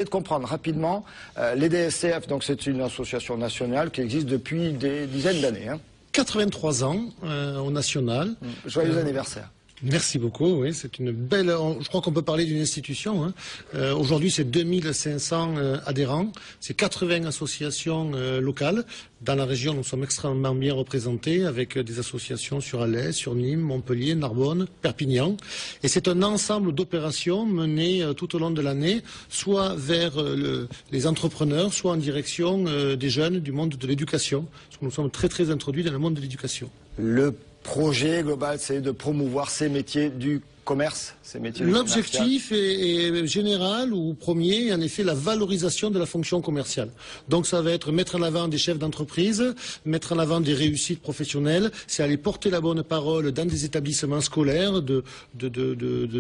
De comprendre rapidement, les DSCF, donc c'est une association nationale qui existe depuis des dizaines d'années. 83 ans au national. Joyeux anniversaire. Merci beaucoup, oui, c'est une belle... Je crois qu'on peut parler d'une institution. Aujourd'hui, c'est 2500 adhérents, c'est 80 associations locales. Dans la région, nous sommes extrêmement bien représentés avec des associations sur Alès, sur Nîmes, Montpellier, Narbonne, Perpignan. Et c'est un ensemble d'opérations menées tout au long de l'année, soit vers les entrepreneurs, soit en direction des jeunes du monde de l'éducation. Parce que nous sommes très introduits dans le monde de l'éducation. Le projet global, c'est de promouvoir ces métiers du commerce, ces métiers du L'objectif est général ou premier, en effet, la valorisation de la fonction commerciale. Donc ça va être mettre en avant des chefs d'entreprise, mettre en avant des réussites professionnelles, c'est aller porter la bonne parole dans des établissements scolaires de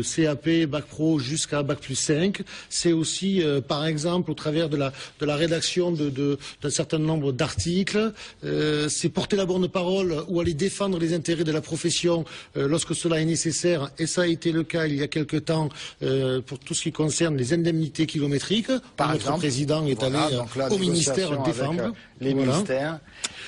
CAP, Bac Pro jusqu'à Bac plus 5. C'est aussi, par exemple, au travers de la rédaction d'un certain nombre d'articles, c'est porter la bonne parole ou aller défendre les intérêts de la profession lorsque cela est nécessaire, et ça a été le cas il y a quelque temps pour tout ce qui concerne les indemnités kilométriques. Par Notre exemple, président est allé au ministère défendre. Les ministères.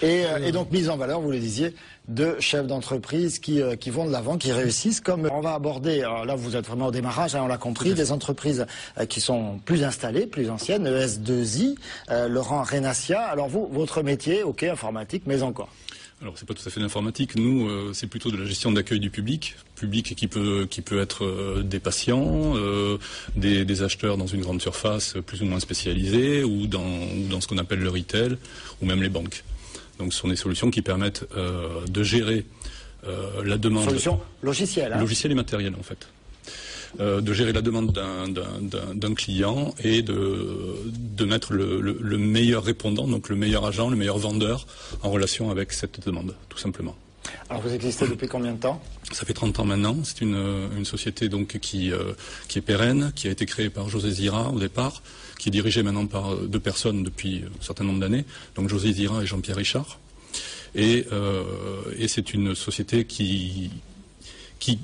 Et donc mise en valeur, vous le disiez, de chefs d'entreprise qui vont de l'avant, qui réussissent. Comme on va aborder, alors là vous êtes vraiment au démarrage, on l'a compris, des entreprises qui sont plus installées, plus anciennes, ES2I, Laurent Renassia. Alors vous, votre métier, ok, informatique, mais encore. Alors c'est pas tout à fait l'informatique. Nous, c'est plutôt de la gestion d'accueil du public qui peut être des patients, des acheteurs dans une grande surface plus ou moins spécialisée, ou dans ce qu'on appelle le retail, ou même les banques. Donc ce sont des solutions qui permettent de gérer la demande. Solutions logicielles. Logicielles et matérielles en fait. De gérer la demande d'un client et de mettre le meilleur répondant, donc le meilleur agent, le meilleur vendeur en relation avec cette demande, tout simplement. Alors vous existez depuis combien de temps? Ça fait 30 ans maintenant. C'est une société donc qui est pérenne, qui a été créée par José Zira au départ, qui est dirigée maintenant par 2 personnes depuis un certain nombre d'années, donc José Zira et Jean-Pierre Richard. Et c'est une société qui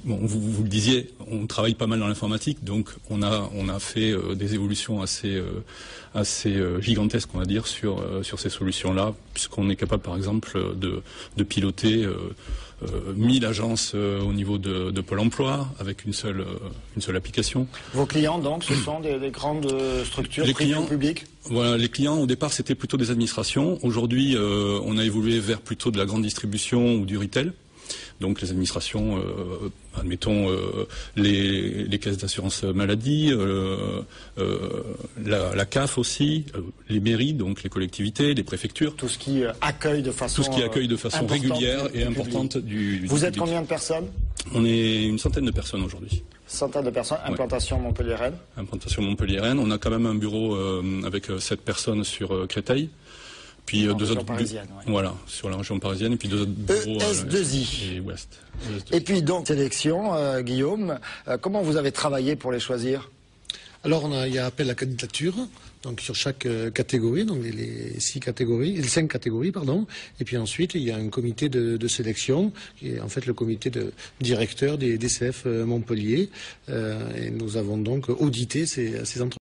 bon, vous le disiez, on travaille pas mal dans l'informatique, donc on a fait des évolutions assez gigantesques, on va dire, sur ces solutions-là, puisqu'on est capable, par exemple, de piloter 1000 agences au niveau de Pôle Emploi avec une seule application. Vos clients, donc, ce sont des grandes structures privées ou publiques? Voilà, les clients, au départ, c'était plutôt des administrations. Aujourd'hui, on a évolué vers plutôt de la grande distribution ou du retail. Donc les administrations, admettons les caisses d'assurance maladie, la CAF aussi, les mairies, donc les collectivités, les préfectures. Tout ce qui accueille de façon régulière et importante du Vous êtes public. combien de personnes? On est une centaine de personnes aujourd'hui. Centaines de personnes, implantation Montpellier-Rennes. Implantation Montpellier-Rennes. On a quand même un bureau avec 7 personnes sur Créteil. Puis 2 autres voilà, sur la région parisienne, et puis 2 autres bureaux ES2I et Ouest. Et puis donc sélection, Guillaume, comment vous avez travaillé pour les choisir? Alors il y a appel à candidature, donc sur chaque catégorie, donc les 5 catégories, pardon. Et puis ensuite il y a un comité de sélection, qui est en fait le comité de directeur des DCF Montpellier. Et nous avons donc audité ces entreprises.